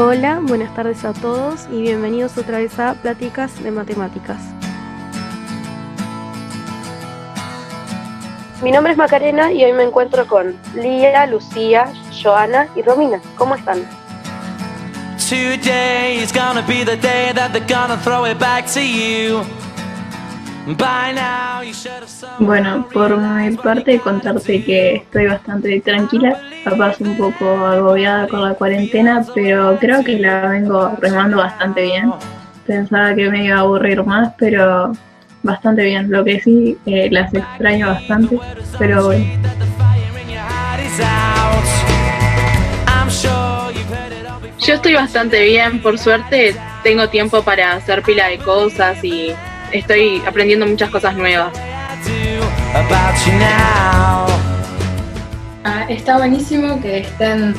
Hola, buenas tardes a todos y bienvenidos otra vez a Pláticas de Matemáticas. Mi nombre es Macarena y hoy me encuentro con Lía, Lucía, Joana y Romina. ¿Cómo están? Today is gonna be the day that they're gonna throw it back to you. By now you should have some. Bueno, por mi parte contarte que estoy bastante tranquila, capaz un poco agobiada con la cuarentena, pero creo que la vengo remando bastante bien. Pensaba que me iba a aburrir más, pero bastante bien. Lo que sí, las extraño bastante, pero bueno. Yo estoy bastante bien, por suerte tengo tiempo para hacer pila de cosas y estoy aprendiendo muchas cosas nuevas. Está buenísimo que estén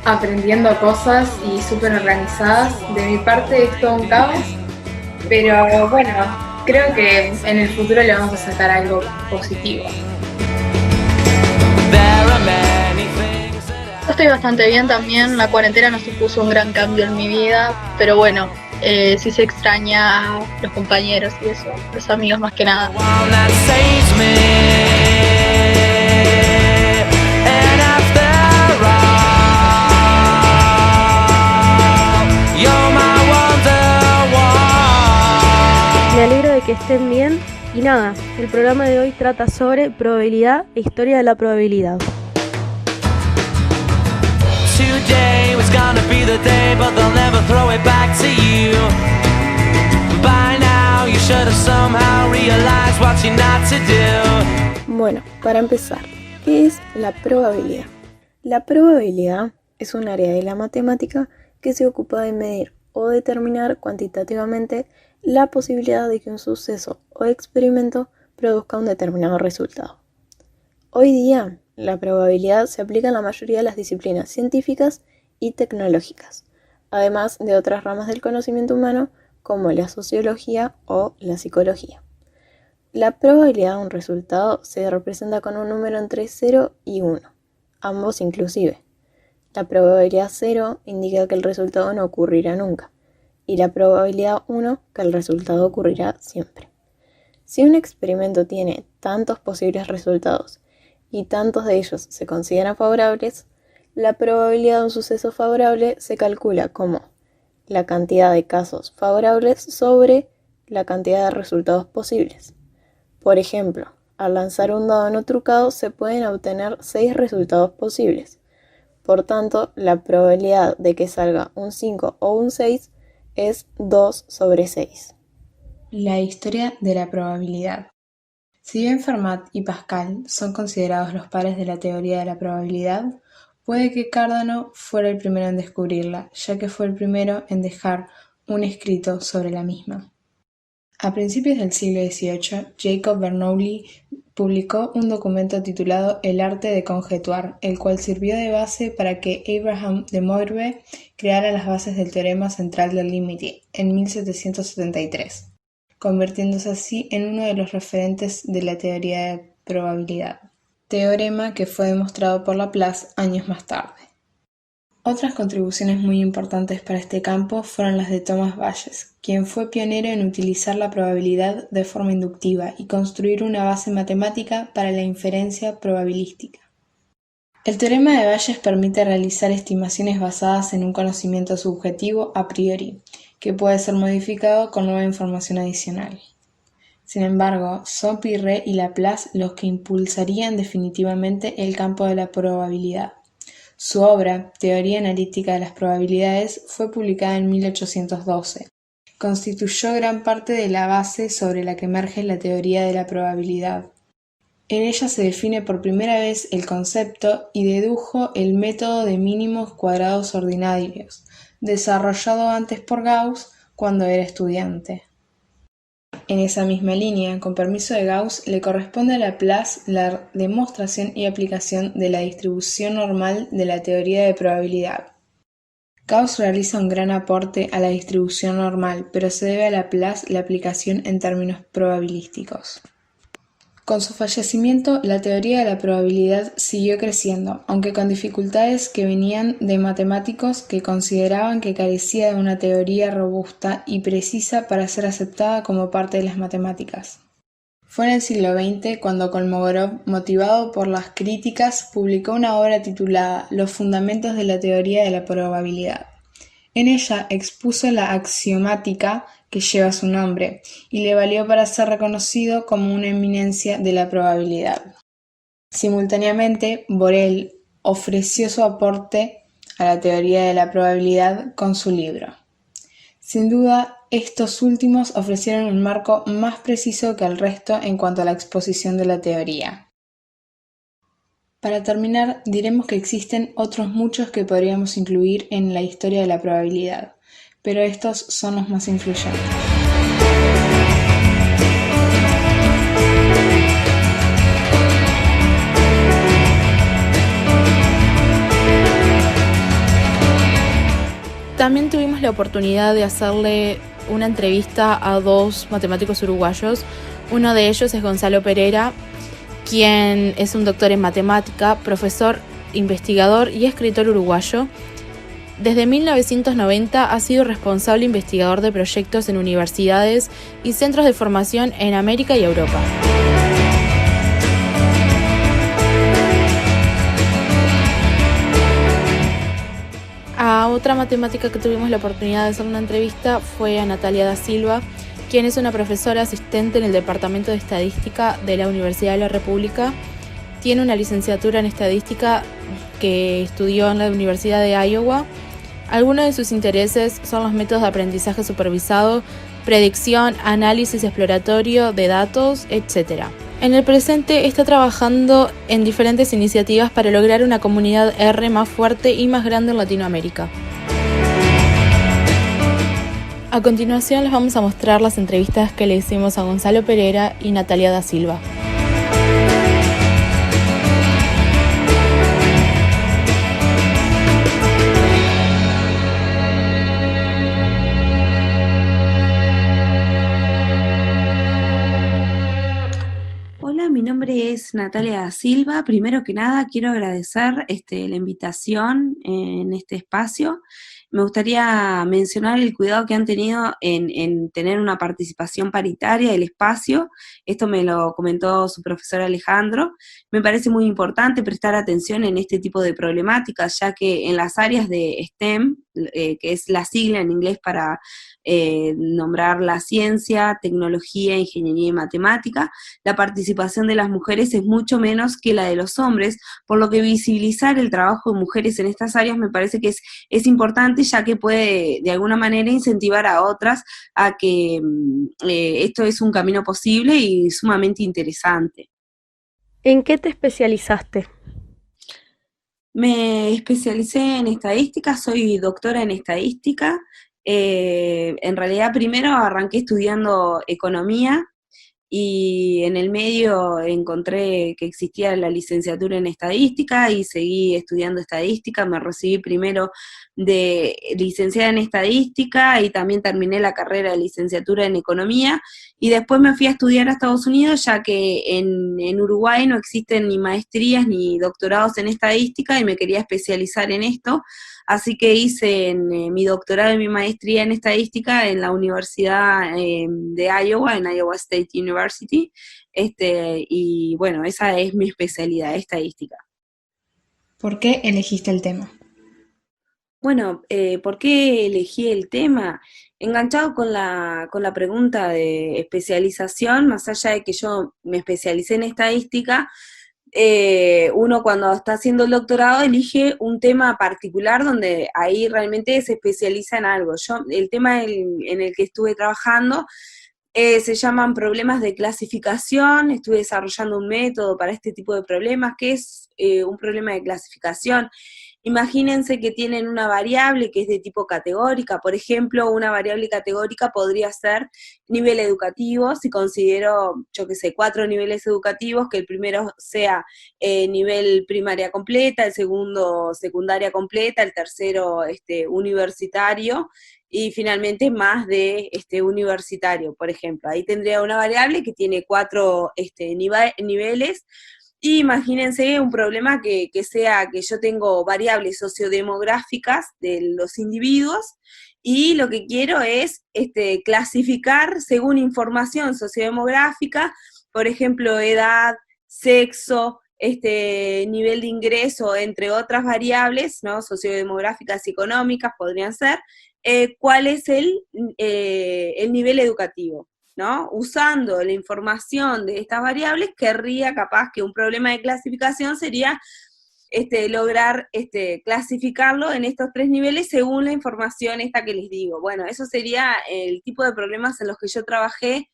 aprendiendo cosas y súper organizadas. De mi parte es todo un caos, pero bueno, creo que en el futuro le vamos a sacar algo positivo. Yo estoy bastante bien también, la cuarentena no supuso un gran cambio en mi vida, pero bueno, sí se extraña a los compañeros y eso, los amigos más que nada. Me alegro de que estén bien y nada, el programa de hoy trata sobre probabilidad e historia de la probabilidad. Today was gonna be the day, but they'll never throw it back to you. By now you should have somehow realized what you're not to do. Bueno, para empezar, ¿qué es la probabilidad? La probabilidad es un área de la matemática que se ocupa de medir o determinar cuantitativamente la posibilidad de que un suceso o experimento produzca un determinado resultado. Hoy día, la probabilidad se aplica en la mayoría de las disciplinas científicas y tecnológicas, además de otras ramas del conocimiento humano como la sociología o la psicología. La probabilidad de un resultado se representa con un número entre 0 y 1, ambos inclusive. La probabilidad 0 indica que el resultado no ocurrirá nunca, y la probabilidad 1 que el resultado ocurrirá siempre. Si un experimento tiene tantos posibles resultados y tantos de ellos se consideran favorables, la probabilidad de un suceso favorable se calcula como la cantidad de casos favorables sobre la cantidad de resultados posibles. Por ejemplo, al lanzar un dado no trucado se pueden obtener 6 resultados posibles. Por tanto, la probabilidad de que salga un 5 o un 6 es 2 sobre 6. La historia de la probabilidad. Si bien Fermat y Pascal son considerados los padres de la teoría de la probabilidad, puede que Cardano fuera el primero en descubrirla, ya que fue el primero en dejar un escrito sobre la misma. A principios del siglo XVIII, Jacob Bernoulli publicó un documento titulado El arte de conjetuar, el cual sirvió de base para que Abraham de Moivre creara las bases del teorema central del límite en 1773. Convirtiéndose así en uno de los referentes de la teoría de probabilidad, teorema que fue demostrado por Laplace años más tarde. Otras contribuciones muy importantes para este campo fueron las de Thomas Bayes, quien fue pionero en utilizar la probabilidad de forma inductiva y construir una base matemática para la inferencia probabilística. El teorema de Bayes permite realizar estimaciones basadas en un conocimiento subjetivo a priori, que puede ser modificado con nueva información adicional. Sin embargo, son Pirret y Laplace los que impulsarían definitivamente el campo de la probabilidad. Su obra, Teoría analítica de las probabilidades, fue publicada en 1812. Constituyó gran parte de la base sobre la que emerge la teoría de la probabilidad. En ella se define por primera vez el concepto y dedujo el método de mínimos cuadrados ordinarios, desarrollado antes por Gauss cuando era estudiante. En esa misma línea, con permiso de Gauss, le corresponde a Laplace la demostración y aplicación de la distribución normal de la teoría de probabilidad. Gauss realiza un gran aporte a la distribución normal, pero se debe a Laplace la aplicación en términos probabilísticos. Con su fallecimiento, la teoría de la probabilidad siguió creciendo, aunque con dificultades que venían de matemáticos que consideraban que carecía de una teoría robusta y precisa para ser aceptada como parte de las matemáticas. Fue en el siglo XX cuando Kolmogorov, motivado por las críticas, publicó una obra titulada Los fundamentos de la teoría de la probabilidad. En ella expuso la axiomática que lleva su nombre y le valió para ser reconocido como una eminencia de la probabilidad. Simultáneamente, Borel ofreció su aporte a la teoría de la probabilidad con su libro. Sin duda, estos últimos ofrecieron un marco más preciso que el resto en cuanto a la exposición de la teoría. Para terminar, diremos que existen otros muchos que podríamos incluir en la historia de la probabilidad, pero estos son los más influyentes. También tuvimos la oportunidad de hacerle una entrevista a dos matemáticos uruguayos. Uno de ellos es Gonzalo Pereira, quien es un doctor en matemática, profesor, investigador y escritor uruguayo. Desde 1990 ha sido responsable investigador de proyectos en universidades y centros de formación en América y Europa. A otra matemática que tuvimos la oportunidad de hacer una entrevista fue a Natalia da Silva, quien es una profesora asistente en el Departamento de Estadística de la Universidad de la República. Tiene una licenciatura en Estadística que estudió en la Universidad de Iowa. Algunos de sus intereses son los métodos de aprendizaje supervisado, predicción, análisis exploratorio de datos, etc. En el presente está trabajando en diferentes iniciativas para lograr una comunidad R más fuerte y más grande en Latinoamérica. A continuación les vamos a mostrar las entrevistas que le hicimos a Gonzalo Pereira y Natalia da Silva. Hola, mi nombre es Natalia da Silva. Primero que nada, quiero agradecer la invitación en este espacio. Me gustaría mencionar el cuidado que han tenido en tener una participación paritaria del espacio. Esto me lo comentó su profesor Alejandro. Me parece muy importante prestar atención en este tipo de problemáticas, ya que en las áreas de STEM, que es la sigla en inglés para nombrar la ciencia, tecnología, ingeniería y matemática, la participación de las mujeres es mucho menos que la de los hombres, por lo que visibilizar el trabajo de mujeres en estas áreas me parece que es importante, ya que puede de alguna manera incentivar a otras a que esto es un camino posible y sumamente interesante. ¿En qué te especializaste? Me especialicé en estadística, soy doctora en estadística. En realidad primero arranqué estudiando economía y en el medio encontré que existía la licenciatura en estadística y seguí estudiando estadística. Me recibí primero de licenciada en estadística y también terminé la carrera de licenciatura en economía y después me fui a estudiar a Estados Unidos, ya que en Uruguay no existen ni maestrías ni doctorados en estadística y me quería especializar en esto. Así que hice mi doctorado y mi maestría en estadística en la Universidad de Iowa, en Iowa State University, y bueno, esa es mi especialidad, estadística. ¿Por qué elegiste el tema? Bueno, ¿por qué elegí el tema? Enganchado con la pregunta de especialización, más allá de que yo me especialicé en estadística, uno cuando está haciendo el doctorado elige un tema particular donde ahí realmente se especializa en algo. Yo, el tema en el que estuve trabajando se llaman problemas de clasificación. Estuve desarrollando un método para este tipo de problemas. ¿Qué es un problema de clasificación? Imagínense que tienen una variable que es de tipo categórica. Por ejemplo, una variable categórica podría ser nivel educativo. Si considero, 4 niveles educativos, que el primero sea nivel primaria completa, el segundo secundaria completa, el tercero universitario, y finalmente más de universitario, por ejemplo. Ahí tendría una variable que tiene 4 niveles, y imagínense un problema que sea que yo tengo variables sociodemográficas de los individuos, y lo que quiero es clasificar según información sociodemográfica, por ejemplo, edad, sexo, nivel de ingreso, entre otras variables, ¿no? Sociodemográficas y económicas podrían ser, cuál es el nivel educativo, ¿no? Usando la información de estas variables, querría capaz que un problema de clasificación sería lograr clasificarlo en estos 3 niveles según la información esta que les digo. Bueno, eso sería el tipo de problemas en los que yo trabajé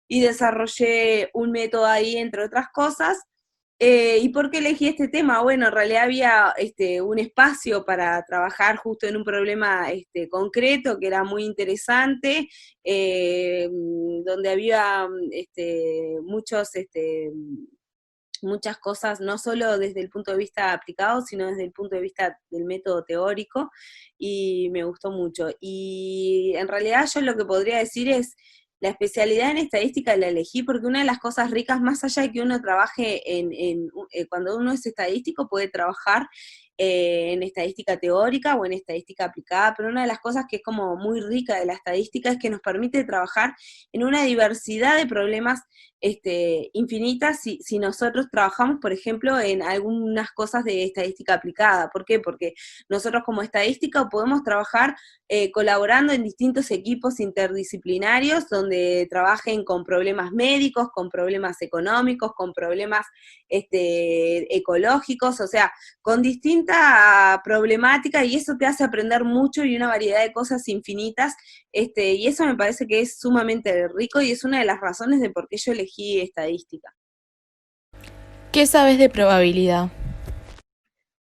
y desarrollé un método ahí, entre otras cosas. ¿Y por qué elegí este tema? Bueno, en realidad había un espacio para trabajar justo en un problema concreto que era muy interesante, donde había muchas cosas, no solo desde el punto de vista aplicado, sino desde el punto de vista del método teórico, y me gustó mucho. Y en realidad yo lo que podría decir es, la especialidad en estadística la elegí porque una de las cosas ricas, más allá de que uno trabaje cuando uno es estadístico, puede trabajar en estadística teórica o en estadística aplicada, pero una de las cosas que es como muy rica de la estadística es que nos permite trabajar en una diversidad de problemas infinitas si nosotros trabajamos, por ejemplo, en algunas cosas de estadística aplicada. ¿Por qué? Porque nosotros como estadística podemos trabajar colaborando en distintos equipos interdisciplinarios donde trabajen con problemas médicos, con problemas económicos, con problemas ecológicos, o sea, con distinta problemática, y eso te hace aprender mucho y una variedad de cosas infinitas, y eso me parece que es sumamente rico y es una de las razones de por qué yo elegí estadística. ¿Qué sabes de probabilidad?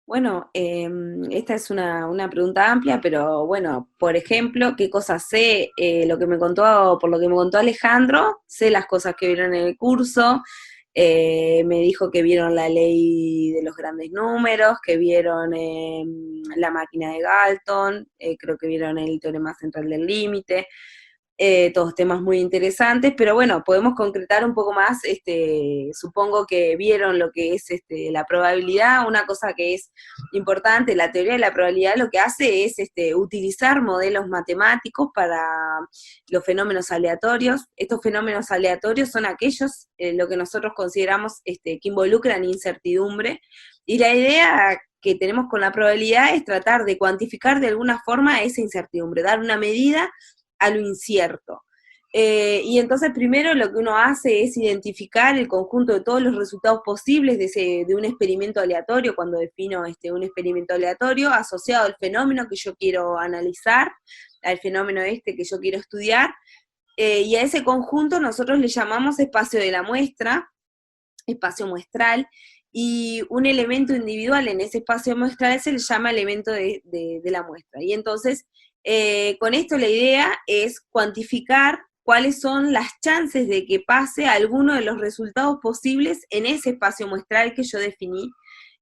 Bueno, esta es una pregunta amplia, pero bueno, por ejemplo, ¿qué cosas sé? Por lo que me contó Alejandro, sé las cosas que vieron en el curso. Me dijo que vieron la ley de los grandes números, que vieron la máquina de Galton, creo que vieron el teorema central del límite, todos temas muy interesantes, pero bueno, podemos concretar un poco más, supongo que vieron lo que es la probabilidad. Una cosa que es importante, la teoría de la probabilidad lo que hace es utilizar modelos matemáticos para los fenómenos aleatorios. Estos fenómenos aleatorios son aquellos, lo que nosotros consideramos que involucran incertidumbre, y la idea que tenemos con la probabilidad es tratar de cuantificar de alguna forma esa incertidumbre, dar una medida a lo incierto. Y entonces primero lo que uno hace es identificar el conjunto de todos los resultados posibles de un experimento aleatorio, cuando defino un experimento aleatorio asociado al fenómeno que yo quiero analizar, al fenómeno que yo quiero estudiar, y a ese conjunto nosotros le llamamos espacio de la muestra, espacio muestral, y un elemento individual en ese espacio muestral se le llama elemento de la muestra. Y entonces, con esto la idea es cuantificar cuáles son las chances de que pase alguno de los resultados posibles en ese espacio muestral que yo definí.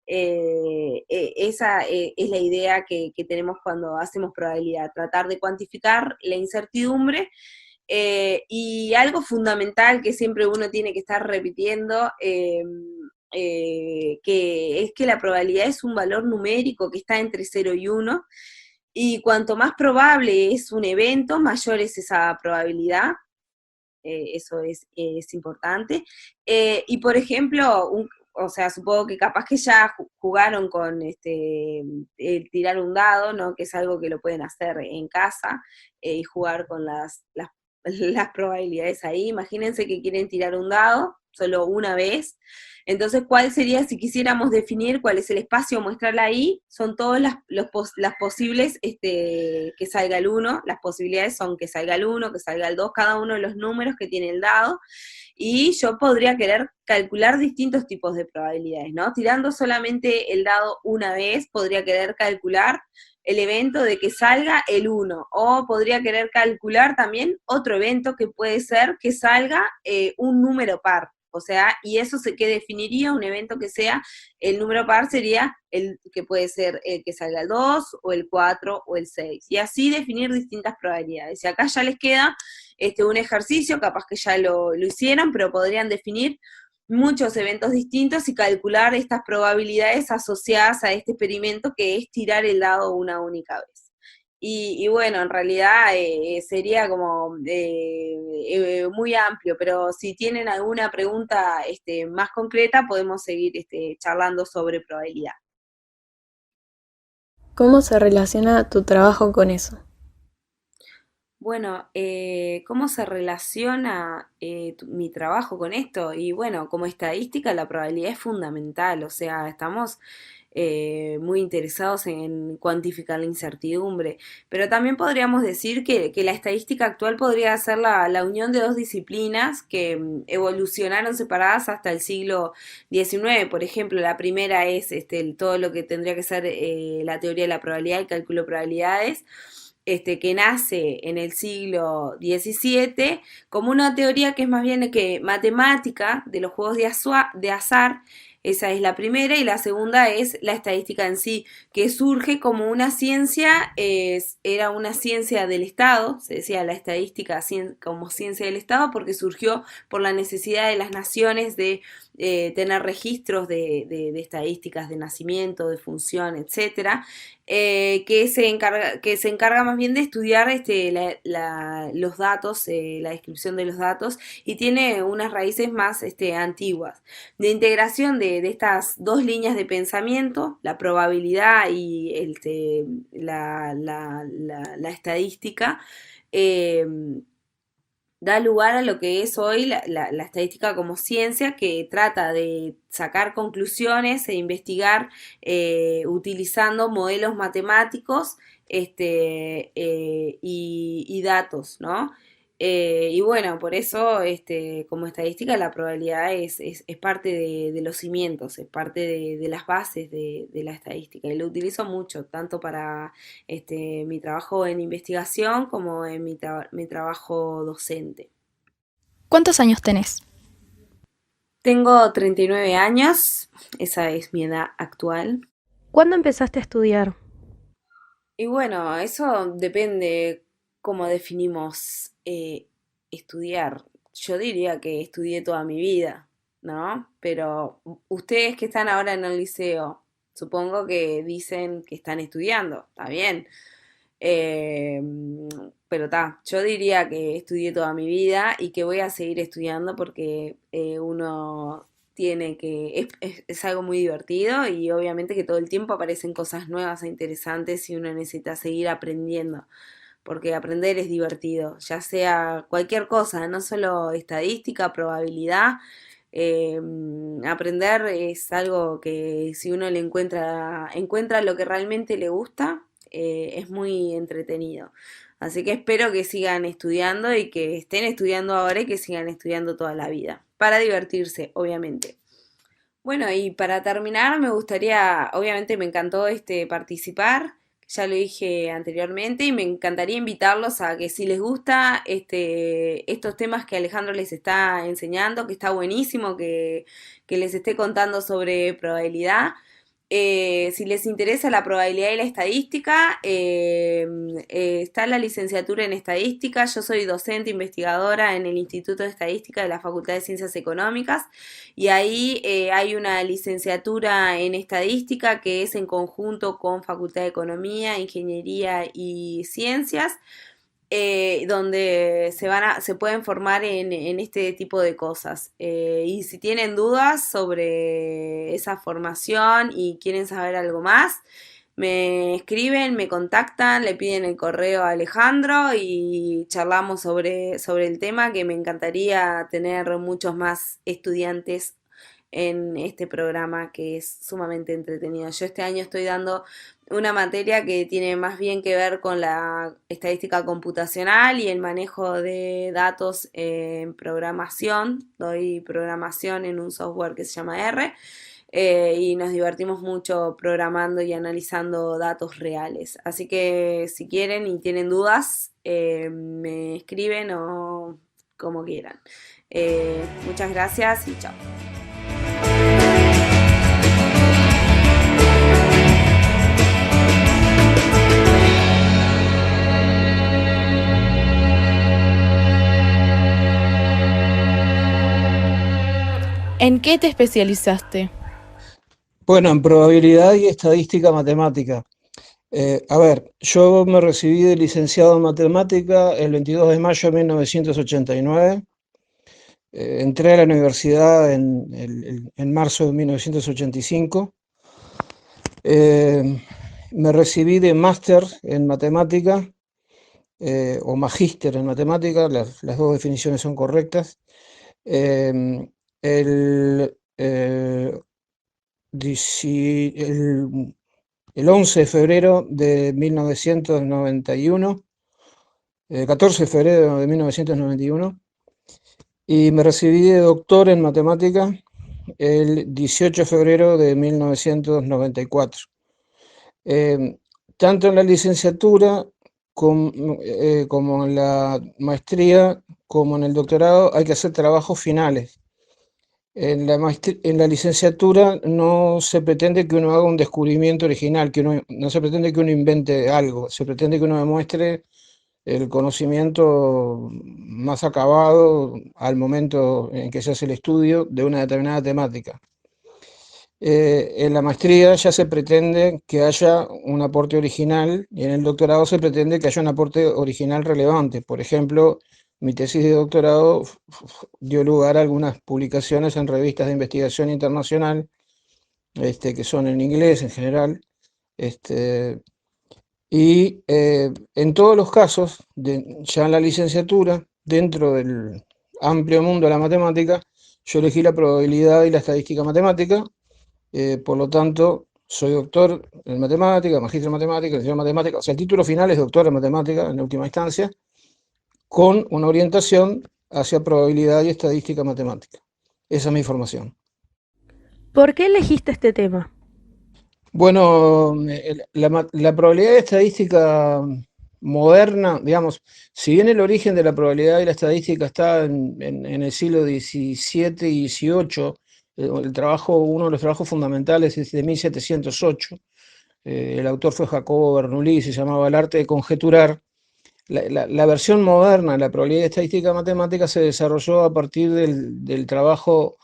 Esa es la idea que tenemos cuando hacemos probabilidad, tratar de cuantificar la incertidumbre, y algo fundamental que siempre uno tiene que estar repitiendo, que es que la probabilidad es un valor numérico que está entre 0 y 1, y cuanto más probable es un evento, mayor es esa probabilidad. Eso es importante. Y por ejemplo, o sea, supongo que capaz que ya jugaron con tirar un dado, ¿no? Que es algo que lo pueden hacer en casa, y jugar con las probabilidades ahí. Imagínense que quieren tirar un dado solo una vez. Entonces, ¿cuál sería, si quisiéramos definir cuál es el espacio muestral ahí? Son todas las posibles que salga el 1, las posibilidades son que salga el 1, que salga el 2, cada uno de los números que tiene el dado, y yo podría querer calcular distintos tipos de probabilidades, ¿no? Tirando solamente el dado una vez, podría querer calcular el evento de que salga el 1, o podría querer calcular también otro evento que puede ser que salga un número par. O sea, y eso que definiría un evento que sea, el número par sería el que puede ser el que salga el 2, o el 4, o el 6. Y así definir distintas probabilidades. Y acá ya les queda un ejercicio, capaz que ya lo hicieron, pero podrían definir muchos eventos distintos y calcular estas probabilidades asociadas a este experimento, que es tirar el dado una única vez. Y bueno, en realidad sería como muy amplio, pero si tienen alguna pregunta más concreta, podemos seguir charlando sobre probabilidad. ¿Cómo se relaciona tu trabajo con eso? Bueno, ¿cómo se relaciona mi trabajo con esto? Y bueno, como estadística la probabilidad es fundamental, o sea, estamos muy interesados en cuantificar la incertidumbre, pero también podríamos decir que la estadística actual podría ser la unión de dos disciplinas que evolucionaron separadas hasta el siglo XIX. Por ejemplo, la primera es todo lo que tendría que ser la teoría de la probabilidad, el cálculo de probabilidades, que nace en el siglo XVII como una teoría que es más bien que matemática de los juegos de azar. Esa es la primera, y la segunda es la estadística en sí, que surge como una ciencia, era una ciencia del Estado, se decía la estadística como ciencia del Estado, porque surgió por la necesidad de las naciones de tener registros de estadísticas de nacimiento, de función, etcétera, que se encarga más bien de estudiar los datos, la descripción de los datos, y tiene unas raíces más antiguas, de integración de estas dos líneas de pensamiento, la probabilidad y la estadística. Da lugar a lo que es hoy la estadística como ciencia, que trata de sacar conclusiones e investigar utilizando modelos matemáticos y datos, ¿no? Y bueno, por eso como estadística la probabilidad es parte de los cimientos, es parte de las bases de la estadística, y lo utilizo mucho, tanto para mi trabajo en investigación como en mi trabajo docente. ¿Cuántos años tenés? Tengo 39 años, esa es mi edad actual. ¿Cuándo empezaste a estudiar? Y bueno, eso depende cómo definimos estudiar. Yo diría que estudié toda mi vida, ¿no? Pero ustedes que están ahora en el liceo, supongo que dicen que están estudiando, está bien. Pero yo diría que estudié toda mi vida y que voy a seguir estudiando, porque uno tiene que, es algo muy divertido, y obviamente que todo el tiempo aparecen cosas nuevas e interesantes y uno necesita seguir aprendiendo, porque aprender es divertido, ya sea cualquier cosa, no solo estadística, probabilidad. Aprender es algo que, si uno le encuentra lo que realmente le gusta, es muy entretenido. Así que espero que sigan estudiando, y que estén estudiando ahora, y que sigan estudiando toda la vida, para divertirse, obviamente. Bueno, y para terminar, me gustaría, obviamente me encantó participar, ya lo dije anteriormente, y me encantaría invitarlos a que, si les gusta estos temas que Alejandro les está enseñando, que está buenísimo que les esté contando sobre probabilidad. Si les interesa la probabilidad y la estadística, está la licenciatura en estadística. Yo soy docente investigadora en el Instituto de Estadística de la Facultad de Ciencias Económicas, y ahí hay una licenciatura en estadística que es en conjunto con Facultad de Economía, Ingeniería y Ciencias, donde se pueden formar en este tipo de cosas. Y si tienen dudas sobre esa formación y quieren saber algo más, me escriben, me contactan, le piden el correo a Alejandro y charlamos sobre el tema, que me encantaría tener muchos más estudiantes en este programa, que es sumamente entretenido. Yo este año estoy dando una materia que tiene más bien que ver con la estadística computacional y el manejo de datos en programación. Doy programación en un software que se llama R, y nos divertimos mucho programando y analizando datos reales. Así que si quieren y tienen dudas, me escriben o como quieran. Muchas gracias y chao. ¿En qué te especializaste? Bueno, en probabilidad y estadística matemática. Yo me recibí de licenciado en matemática el 22 de mayo de 1989. Entré a la universidad en marzo de 1985. Me recibí de máster en matemática o magíster en matemática, las dos definiciones son correctas. El 11 de febrero de 1991, 14 de febrero de 1991, y me recibí de doctor en matemática el 18 de febrero de 1994. Tanto en la licenciatura como en la maestría, como en el doctorado, hay que hacer trabajos finales. En la licenciatura no se pretende que uno haga un descubrimiento original, no se pretende que uno invente algo, se pretende que uno demuestre el conocimiento más acabado al momento en que se hace el estudio de una determinada temática. En la maestría ya se pretende que haya un aporte original y en el doctorado se pretende que haya un aporte original relevante. Por ejemplo, mi tesis de doctorado dio lugar a algunas publicaciones en revistas de investigación internacional, que son en inglés en general, y en todos los casos, ya en la licenciatura, dentro del amplio mundo de la matemática, yo elegí la probabilidad y la estadística matemática, por lo tanto, soy doctor en matemática, magíster en matemática, licenciado en matemática, o sea, el título final es doctor en matemática en última instancia, con una orientación hacia probabilidad y estadística matemática. Esa es mi formación. ¿Por qué elegiste este tema? Bueno, la probabilidad y estadística moderna, digamos, si bien el origen de la probabilidad y la estadística está en el siglo XVII y XVIII, uno de los trabajos fundamentales es de 1708, el autor fue Jacobo Bernoulli, se llamaba El arte de conjeturar. La versión moderna de la probabilidad y estadística matemática se desarrolló a partir del trabajo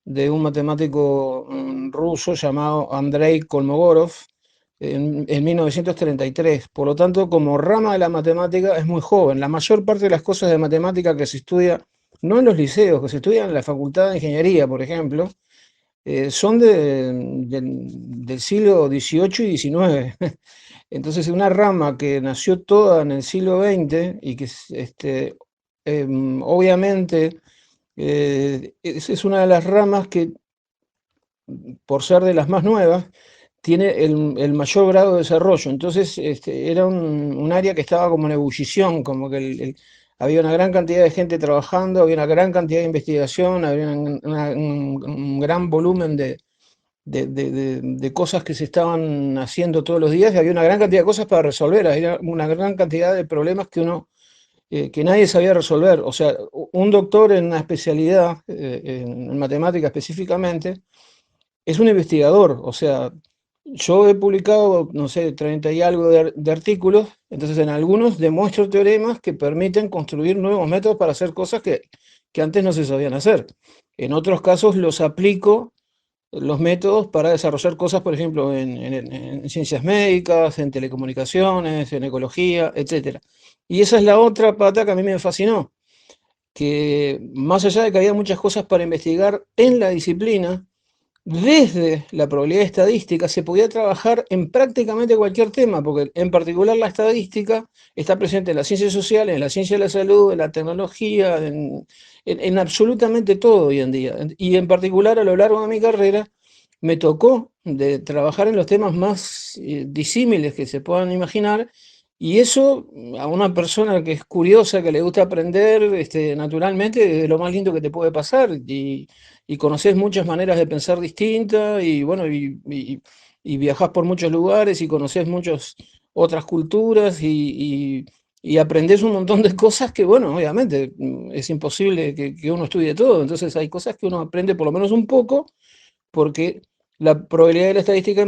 de un matemático ruso llamado Andrei Kolmogorov en 1933. Por lo tanto, como rama de la matemática es muy joven. La mayor parte de las cosas de matemática que se estudia, no en los liceos, que se estudian en la Facultad de Ingeniería, por ejemplo, son del siglo XVIII y XIX. Entonces, una rama que nació toda en el siglo XX y que obviamente es una de las ramas que, por ser de las más nuevas, tiene el mayor grado de desarrollo. Entonces, era un área que estaba como en ebullición, como que había una gran cantidad de gente trabajando, había una gran cantidad de investigación, había un gran volumen de cosas que se estaban haciendo todos los días y había una gran cantidad de cosas para resolver, había una gran cantidad de problemas que nadie sabía resolver. O sea, un doctor en una especialidad, en matemática específicamente, es un investigador. O sea, yo he publicado, no sé, 30 y algo de artículos, entonces en algunos demuestro teoremas que permiten construir nuevos métodos para hacer cosas que antes no se sabían hacer. En otros casos los aplico los métodos para desarrollar cosas, por ejemplo, en ciencias médicas, en telecomunicaciones, en ecología, etc. Y esa es la otra pata que a mí me fascinó, que más allá de que había muchas cosas para investigar en la disciplina, desde la probabilidad estadística se podía trabajar en prácticamente cualquier tema, porque en particular la estadística está presente en las ciencias sociales, en la ciencia de la salud, en la tecnología, en absolutamente todo hoy en día. Y en particular a lo largo de mi carrera me tocó de trabajar en los temas más disímiles que se puedan imaginar, y eso a una persona que es curiosa, que le gusta aprender, naturalmente es lo más lindo que te puede pasar, y conoces muchas maneras de pensar distintas, y bueno, y viajás por muchos lugares y conoces muchas otras culturas, y y aprendes un montón de cosas que, bueno, obviamente es imposible que uno estudie todo, entonces hay cosas que uno aprende por lo menos un poco, porque la probabilidad de la estadística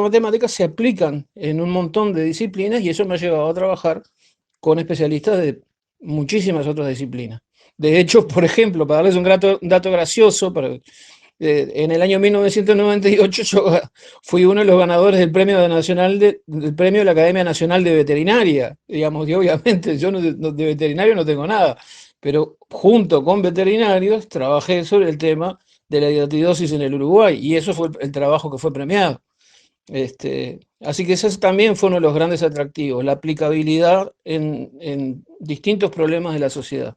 matemática se aplican en un montón de disciplinas y eso me ha llevado a trabajar con especialistas de muchísimas otras disciplinas. De hecho, por ejemplo, para darles un dato gracioso, en el año 1998 yo fui uno de los ganadores del premio del premio de la Academia Nacional de Veterinaria, digamos, y obviamente yo de veterinario no tengo nada, pero junto con veterinarios trabajé sobre el tema de la hidatidosis en el Uruguay, y eso fue el trabajo que fue premiado. Así que ese también fue uno de los grandes atractivos, la aplicabilidad en distintos problemas de la sociedad.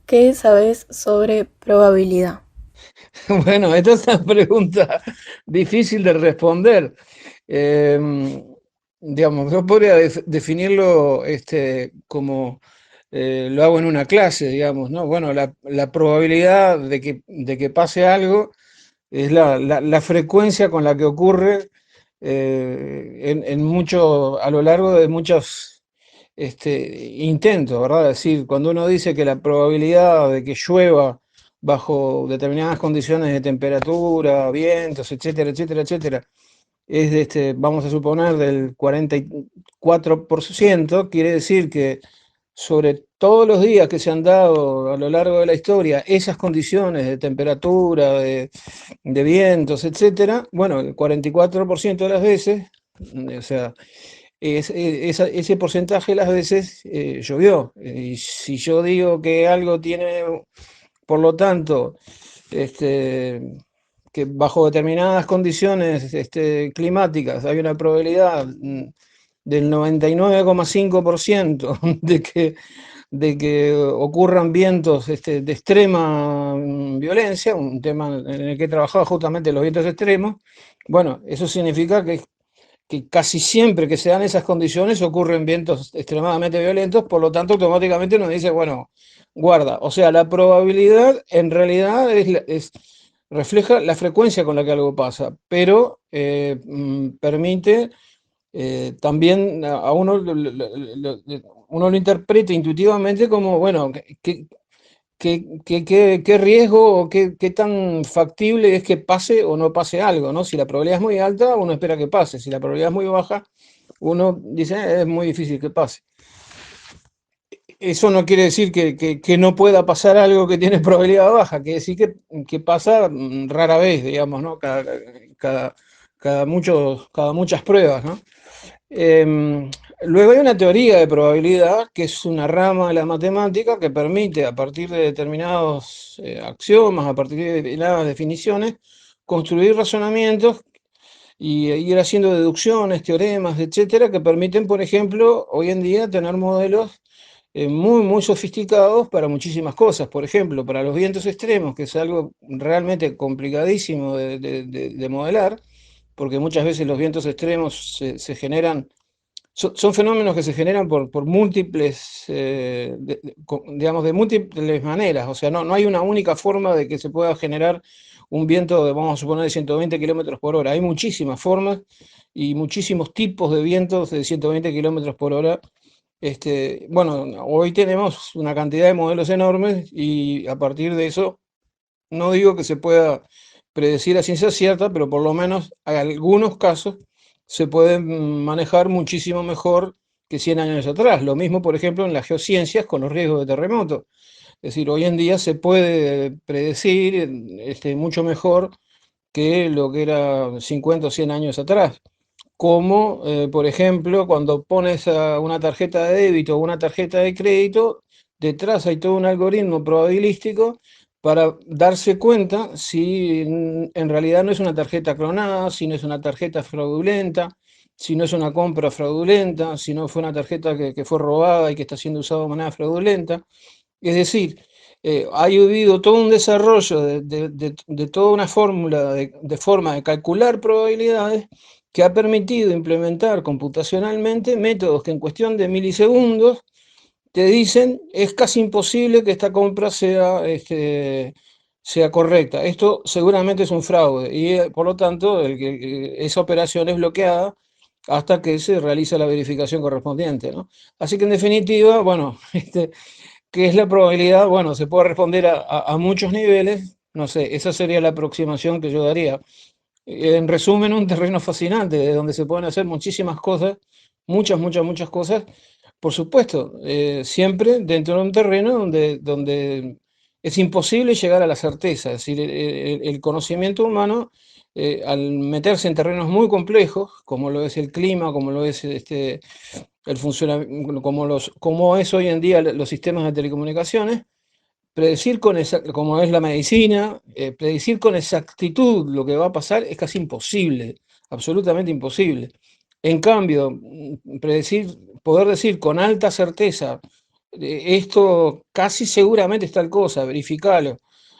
¿Qué sabes sobre probabilidad? Bueno, esta es una pregunta difícil de responder. Digamos, yo podría definirlo como lo hago en una clase, digamos, ¿no? Bueno, la probabilidad de que pase algo es la frecuencia con la que ocurre a lo largo de muchos intentos, ¿verdad? Es decir, cuando uno dice que la probabilidad de que llueva bajo determinadas condiciones de temperatura, vientos, etcétera, etcétera, etcétera, es vamos a suponer, del 44%, quiere decir que sobre todos los días que se han dado a lo largo de la historia esas condiciones de temperatura, de vientos, etcétera, bueno, el 44% de las veces, o sea, ese porcentaje de las veces llovió. Y si yo digo que algo tiene, por lo tanto, que bajo determinadas condiciones climáticas hay una probabilidad del 99,5% de que ocurran vientos de extrema violencia, un tema en el que he trabajado justamente los vientos extremos. Bueno, eso significa que casi siempre que se dan esas condiciones ocurren vientos extremadamente violentos, por lo tanto automáticamente uno dice, bueno, guarda, o sea, la probabilidad en realidad refleja la frecuencia con la que algo pasa, pero permite también a uno lo interpreta intuitivamente como, bueno, ¿qué riesgo o qué tan factible es que pase o no pase algo, ¿no? Si la probabilidad es muy alta, uno espera que pase. Si la probabilidad es muy baja, uno dice, es muy difícil que pase". Eso no quiere decir que no pueda pasar algo que tiene probabilidad baja, quiere decir que pasa rara vez, digamos, ¿no? Cada muchas pruebas, ¿no? Luego hay una teoría de probabilidad, que es una rama de la matemática que permite, a partir de determinados axiomas, a partir de determinadas definiciones, construir razonamientos y ir haciendo deducciones, teoremas, etcétera, que permiten, por ejemplo, hoy en día tener modelos muy, muy sofisticados para muchísimas cosas. Por ejemplo, para los vientos extremos, que es algo realmente complicadísimo de modelar, porque muchas veces los vientos extremos se generan, son fenómenos que se generan por múltiples, digamos, de múltiples maneras. O sea, no hay una única forma de que se pueda generar un viento, vamos a suponer, de 120 kilómetros por hora. Hay muchísimas formas y muchísimos tipos de vientos de 120 kilómetros por hora. Bueno, hoy tenemos una cantidad de modelos enormes y a partir de eso, no digo que se pueda predecir a ciencia cierta, pero por lo menos hay algunos casos se pueden manejar muchísimo mejor que 100 años atrás. Lo mismo, por ejemplo, en las geociencias con los riesgos de terremoto. Es decir, hoy en día se puede predecir mucho mejor que lo que era 50 o 100 años atrás. Como, por ejemplo, cuando pones una tarjeta de débito o una tarjeta de crédito, detrás hay todo un algoritmo probabilístico para darse cuenta si en realidad no es una tarjeta clonada, si no es una tarjeta fraudulenta, si no es una compra fraudulenta, si no fue una tarjeta que fue robada y que está siendo usada de manera fraudulenta. Es decir, ha habido todo un desarrollo de toda una fórmula de forma de calcular probabilidades que ha permitido implementar computacionalmente métodos que en cuestión de milisegundos te dicen es casi imposible que esta compra sea correcta. Esto seguramente es un fraude y por lo tanto esa operación es bloqueada hasta que se realiza la verificación correspondiente, ¿no? Así que en definitiva, bueno, ¿qué es la probabilidad? Bueno, se puede responder a muchos niveles, no sé, esa sería la aproximación que yo daría. En resumen, un terreno fascinante, de donde se pueden hacer muchísimas cosas, muchas cosas, por supuesto, siempre dentro de un terreno donde es imposible llegar a la certeza, es decir, el conocimiento humano, al meterse en terrenos muy complejos, como lo es el clima, como lo es el funcionamiento, como es hoy en día los sistemas de telecomunicaciones, predecir como es la medicina, predecir con exactitud lo que va a pasar es casi imposible, absolutamente imposible. En cambio, poder decir con alta certeza, esto casi seguramente es tal cosa, verificalo.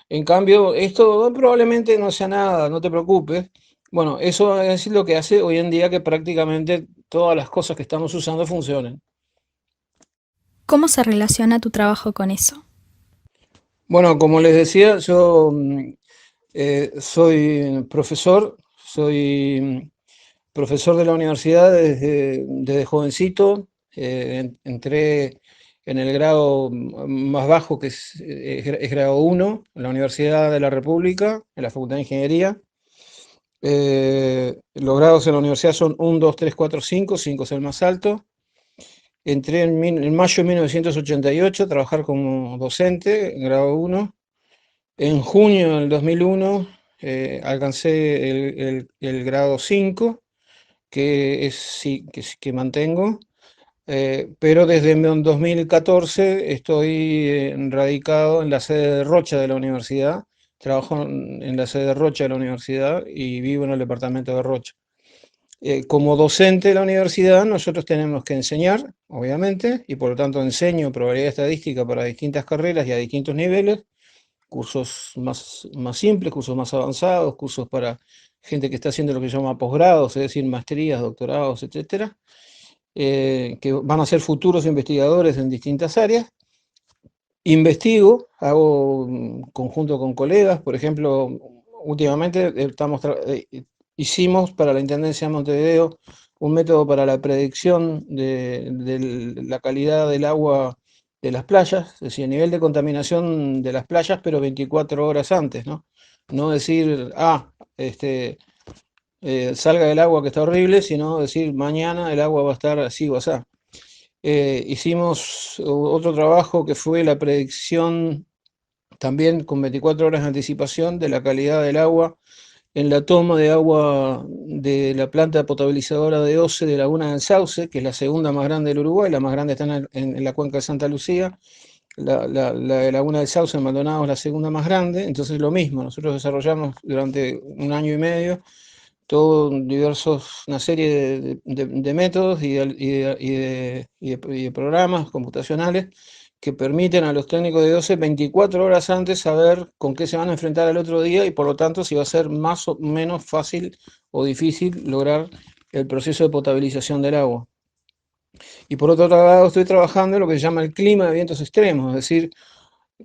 En cambio, esto probablemente no sea nada, no te preocupes. Bueno, eso es lo que hace hoy en día que prácticamente todas las cosas que estamos usando funcionen. ¿Cómo se relaciona tu trabajo con eso? Bueno, como les decía, yo soy profesor de la universidad desde jovencito. Entré en el grado más bajo, que es grado 1, en la Universidad de la República, en la Facultad de Ingeniería. Los grados en la universidad son 1, 2, 3, 4, 5, 5 es el más alto. Entré en mayo de 1988 a trabajar como docente en grado 1. En junio del 2001 alcancé el grado 5, que mantengo, pero desde 2014 estoy radicado en la sede de Rocha de la universidad. Trabajo en la sede de Rocha de la universidad y vivo en el departamento de Rocha. Como docente de la universidad, nosotros tenemos que enseñar, obviamente, y por lo tanto enseño probabilidad estadística para distintas carreras y a distintos niveles, cursos más simples, cursos más avanzados, cursos para gente que está haciendo lo que se llama posgrados, es decir, maestrías, doctorados, etcétera, que van a ser futuros investigadores en distintas áreas. Investigo, hago conjunto con colegas, por ejemplo, últimamente hicimos para la Intendencia de Montevideo un método para la predicción de la calidad del agua de las playas, es decir, el nivel de contaminación de las playas, pero 24 horas antes, ¿no? No decir, salga el agua que está horrible, sino decir, mañana el agua va a estar así o así. Hicimos otro trabajo que fue la predicción, también con 24 horas de anticipación, de la calidad del agua en la toma de agua de la planta potabilizadora de OCE de Laguna del Sauce, que es la segunda más grande del Uruguay. La más grande está en la cuenca de Santa Lucía. La de Laguna del Sauce en Maldonado es la segunda más grande. Entonces lo mismo, nosotros desarrollamos durante un año y medio una serie de métodos y de programas computacionales que permiten a los técnicos de OCE 24 horas antes saber con qué se van a enfrentar al otro día y por lo tanto si va a ser más o menos fácil o difícil lograr el proceso de potabilización del agua. Y por otro lado estoy trabajando en lo que se llama el clima de vientos extremos, es decir,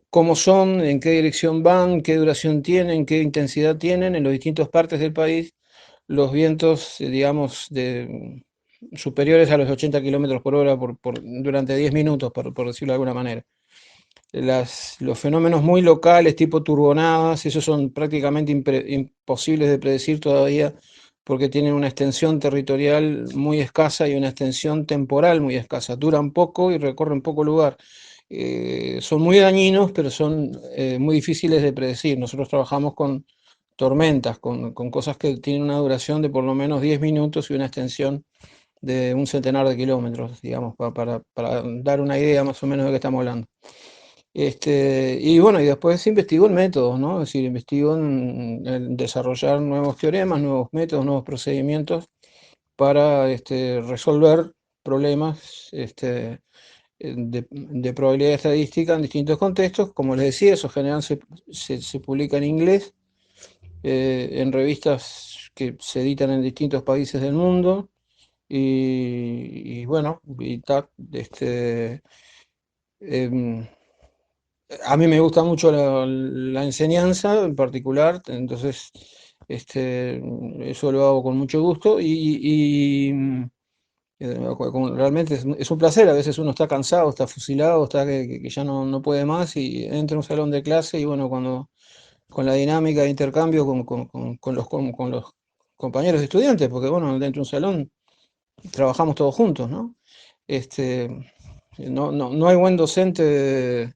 cómo son, en qué dirección van, qué duración tienen, qué intensidad tienen en las distintas partes del país los vientos, digamos, superiores a los 80 kilómetros por hora durante 10 minutos, por decirlo de alguna manera. Los fenómenos muy locales, tipo turbonadas, esos son prácticamente imposibles de predecir todavía porque tienen una extensión territorial muy escasa y una extensión temporal muy escasa. Duran poco y recorren poco lugar. Son muy dañinos, pero son muy difíciles de predecir. Nosotros trabajamos con tormentas, con cosas que tienen una duración de por lo menos 10 minutos y una extensión de un centenar de kilómetros, digamos, para dar una idea más o menos de qué estamos hablando. Y bueno, y después investigo en métodos, ¿no? Es decir, investigo en desarrollar nuevos teoremas, nuevos métodos, nuevos procedimientos para resolver problemas de probabilidad estadística en distintos contextos. Como les decía, eso generalmente se publica en inglés, en revistas que se editan en distintos países del mundo. Y bueno, a mí me gusta mucho la enseñanza en particular, entonces Eso lo hago con mucho gusto realmente es un placer. A veces uno está cansado, está fusilado, está que ya no puede más y entra a un salón de clase y bueno, con la dinámica de intercambio con los compañeros estudiantes, porque bueno, dentro de un salón trabajamos todos juntos, ¿no? No hay buen docente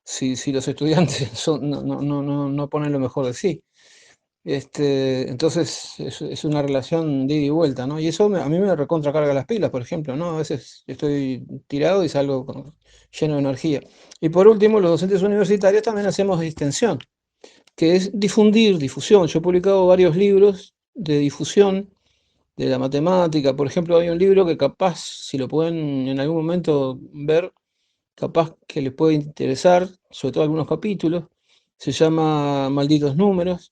si los estudiantes no ponen lo mejor de sí. Entonces es una relación de ida y vuelta, ¿no? Y eso a mí me recontracarga las pilas, por ejemplo, ¿no? A veces estoy tirado y salgo lleno de energía. Y por último, los docentes universitarios también hacemos distensión, que es difusión. Yo he publicado varios libros de difusión de la matemática. Por ejemplo, hay un libro que capaz, si lo pueden en algún momento ver, capaz que les puede interesar, sobre todo algunos capítulos. Se llama Malditos Números.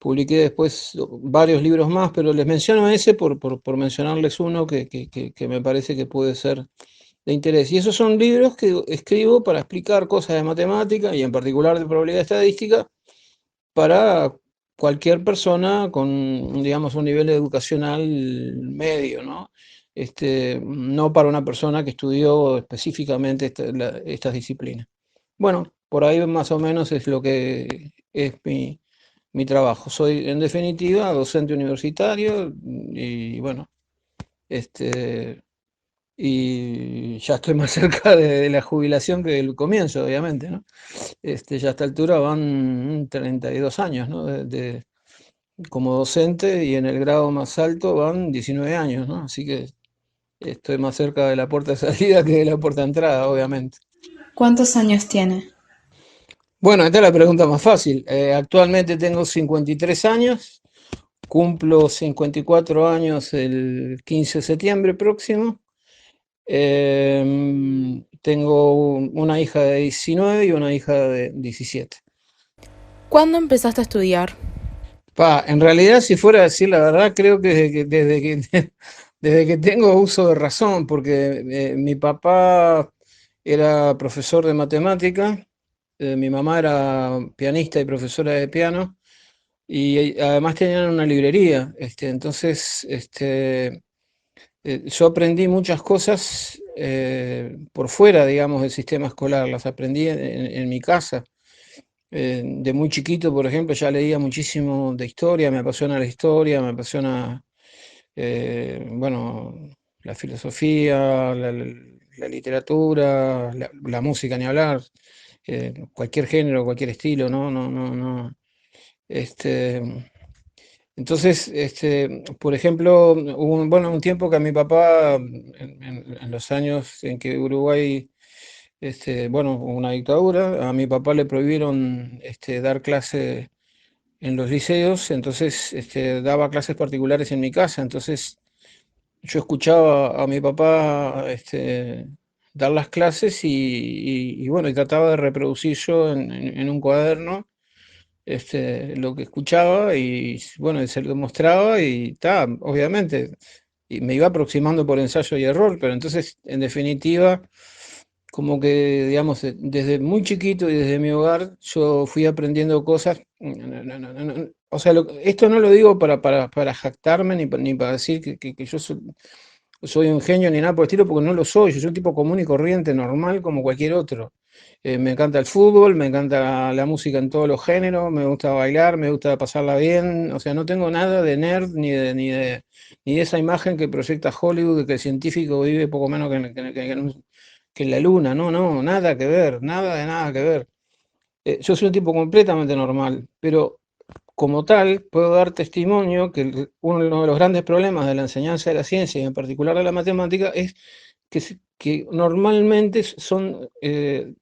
Publiqué después varios libros más, pero les menciono ese por mencionarles uno que me parece que puede ser de interés. Y esos son libros que escribo para explicar cosas de matemática y en particular de probabilidad estadística para cualquier persona con, digamos, un nivel educacional medio, ¿no? No para una persona que estudió específicamente estas disciplinas. Bueno, por ahí más o menos es lo que es mi trabajo. Soy, en definitiva, docente universitario y bueno, y ya estoy más cerca de la jubilación que del comienzo, obviamente, ¿no? Ya a esta altura van 32 años, ¿no? Como docente y en el grado más alto van 19 años, ¿no? Así que estoy más cerca de la puerta de salida que de la puerta de entrada, obviamente. ¿Cuántos años tiene? Bueno, esta es la pregunta más fácil. Actualmente tengo 53 años, cumplo 54 años el 15 de septiembre próximo. Tengo una hija de 19 y una hija de 17. ¿Cuándo empezaste a estudiar? En realidad, si fuera a decir la verdad, creo que desde que tengo uso de razón, porque mi papá era profesor de matemática, mi mamá era pianista y profesora de piano, y además tenían una librería. Entonces, yo aprendí muchas cosas por fuera, digamos, del sistema escolar, las aprendí en mi casa. De muy chiquito, por ejemplo, ya leía muchísimo de historia, me apasiona la historia, me apasiona, bueno, la filosofía, la literatura, la música, ni hablar, cualquier género, cualquier estilo, ¿no? No. Entonces, por ejemplo, hubo un tiempo que a mi papá, en los años en que Uruguay, hubo una dictadura, a mi papá le prohibieron dar clase en los liceos, entonces daba clases particulares en mi casa, entonces yo escuchaba a mi papá dar las clases y bueno, y trataba de reproducir yo en un cuaderno lo que escuchaba y bueno, se lo mostraba y obviamente, y me iba aproximando por ensayo y error, pero entonces, en definitiva, como que, digamos, desde muy chiquito y desde mi hogar, yo fui aprendiendo cosas. O sea, esto no lo digo para jactarme ni para decir que yo soy un genio ni nada por el estilo, porque no lo soy. Yo soy un tipo común y corriente, normal, como cualquier otro. Me encanta el fútbol, me encanta la música en todos los géneros, me gusta bailar, me gusta pasarla bien. O sea, no tengo nada de nerd ni de esa imagen que proyecta Hollywood de que el científico vive poco menos que en la luna. No, nada que ver, nada que ver. Yo soy un tipo completamente normal, pero como tal, puedo dar testimonio que uno de los grandes problemas de la enseñanza de la ciencia y en particular de la matemática es que normalmente son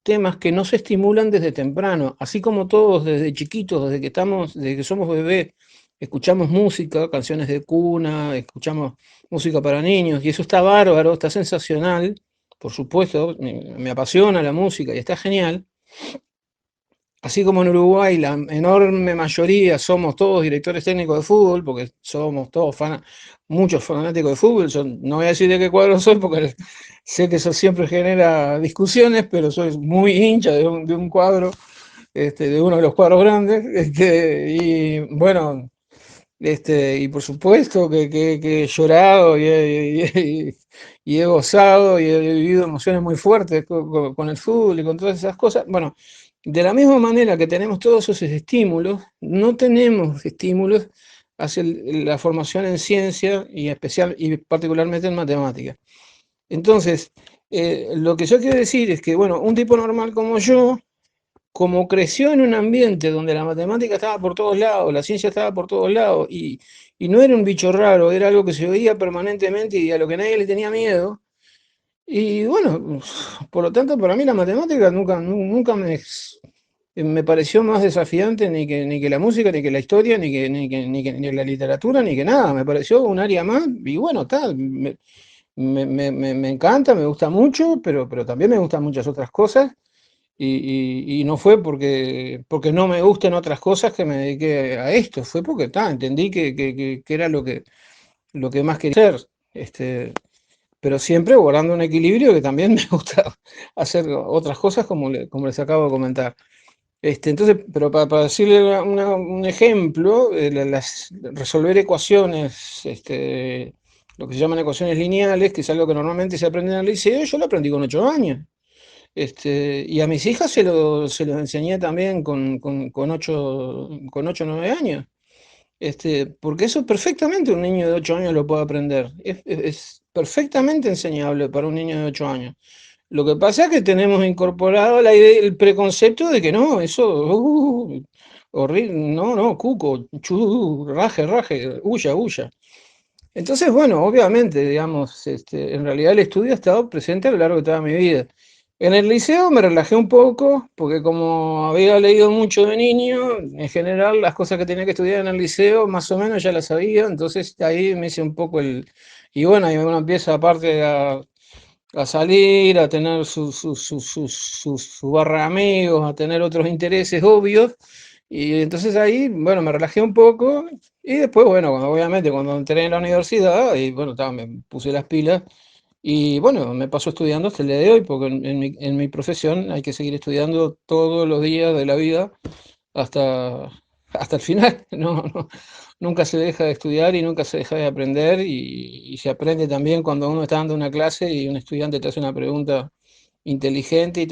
temas que no se estimulan desde temprano, así como todos desde chiquitos, desde que somos bebés, escuchamos música, canciones de cuna, escuchamos música para niños, y eso está bárbaro, está sensacional, por supuesto, me apasiona la música y está genial. Así como en Uruguay la enorme mayoría somos todos directores técnicos de fútbol, porque somos todos muchos fanáticos de fútbol. Yo no voy a decir de qué cuadro soy, porque sé que eso siempre genera discusiones, pero soy muy hincha de un cuadro, de uno de los cuadros grandes. Y bueno, Y por supuesto que he llorado y he gozado y he vivido emociones muy fuertes con el fútbol y con todas esas cosas. Bueno, de la misma manera que tenemos todos esos estímulos, no tenemos estímulos hacia la formación en ciencia y particularmente en matemáticas. Entonces, lo que yo quiero decir es que, bueno, un tipo normal como yo, como creció en un ambiente donde la matemática estaba por todos lados, la ciencia estaba por todos lados, y no era un bicho raro, era algo que se oía permanentemente y a lo que nadie le tenía miedo. Y bueno, por lo tanto, para mí la matemática nunca me pareció más desafiante ni que la música, ni que la historia, ni la literatura, ni que nada. Me pareció un área más, y bueno, tal. Me encanta, me gusta mucho, pero también me gustan muchas otras cosas. Y no fue porque no me gusten otras cosas que me dediqué a esto, fue porque entendí que era lo que más quería hacer, pero siempre guardando un equilibrio, que también me gusta hacer otras cosas como les acabo de comentar. Entonces, pero para decirle un ejemplo, resolver ecuaciones, lo que se llaman ecuaciones lineales, que es algo que normalmente se aprende en el liceo, yo lo aprendí con 8 años. Y a mis hijas se los enseñé también con 8 o 9 años. Porque eso perfectamente un niño de 8 años lo puede aprender. Es perfectamente enseñable para un niño de 8 años. Lo que pasa es que tenemos incorporado el preconcepto de que no, eso, horrible, no, cuco, raje, huya. Entonces, bueno, obviamente, digamos, en realidad el estudio ha estado presente a lo largo de toda mi vida. En el liceo me relajé un poco, porque como había leído mucho de niño, en general las cosas que tenía que estudiar en el liceo más o menos ya las sabía, entonces ahí me hice un poco y bueno, ahí uno empieza aparte a salir, a tener su barra de amigos, a tener otros intereses obvios, y entonces ahí, bueno, me relajé un poco, y después, bueno, obviamente cuando entré en la universidad, y bueno, me puse las pilas, y bueno, me paso estudiando hasta el día de hoy, porque en mi profesión hay que seguir estudiando todos los días de la vida hasta el final. Nunca se deja de estudiar y nunca se deja de aprender, y se aprende también cuando uno está dando una clase y un estudiante te hace una pregunta inteligente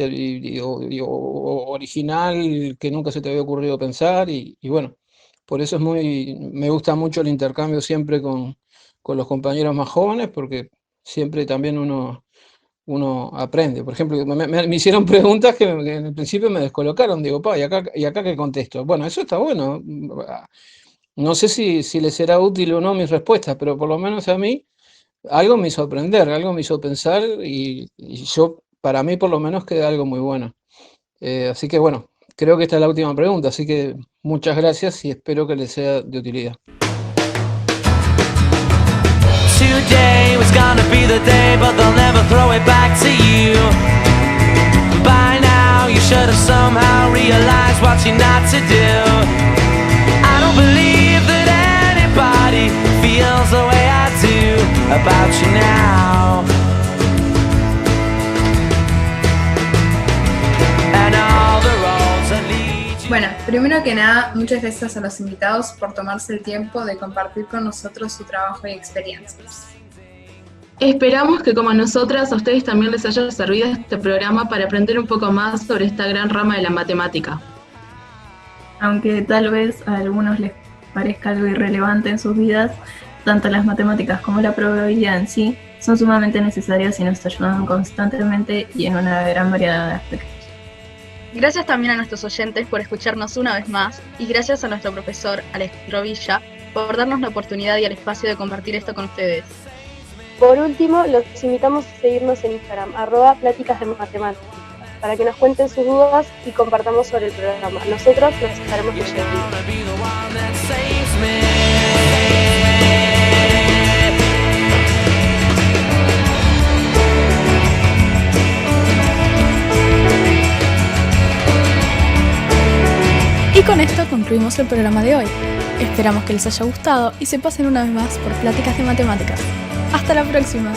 o original que nunca se te había ocurrido pensar, y bueno, por eso me gusta mucho el intercambio siempre con los compañeros más jóvenes, porque siempre también uno aprende. Por ejemplo, me hicieron preguntas que en el principio me descolocaron. Digo, ¿y acá qué contesto? Bueno, eso está bueno. No sé si les será útil o no mis respuestas, pero por lo menos a mí algo me hizo aprender, algo me hizo pensar, y para mí por lo menos queda algo muy bueno. Así que bueno, creo que esta es la última pregunta, así que muchas gracias y espero que les sea de utilidad. Today was gonna be the day, but they'll never throw it back to you. By now you should have somehow realized what you're not to do. I don't believe that anybody feels the way I do about you now. And all the roads that lead you. Bueno, primero que nada, muchas gracias a los invitados por tomarse el tiempo de compartir con nosotros su trabajo y experiencias. Esperamos que como nosotras a ustedes también les haya servido este programa para aprender un poco más sobre esta gran rama de la matemática. Aunque tal vez a algunos les parezca algo irrelevante en sus vidas, tanto las matemáticas como la probabilidad en sí son sumamente necesarias y nos ayudan constantemente y en una gran variedad de aspectos. Gracias también a nuestros oyentes por escucharnos una vez más, y gracias a nuestro profesor Alejandro Villa por darnos la oportunidad y el espacio de compartir esto con ustedes. Por último, los invitamos a seguirnos en Instagram, @pláticas de matemáticas, para que nos cuenten sus dudas y compartamos sobre el programa. Nosotros los estaremos leyendo. Y con esto concluimos el programa de hoy. Esperamos que les haya gustado y se pasen una vez más por Pláticas de Matemáticas. ¡Hasta la próxima!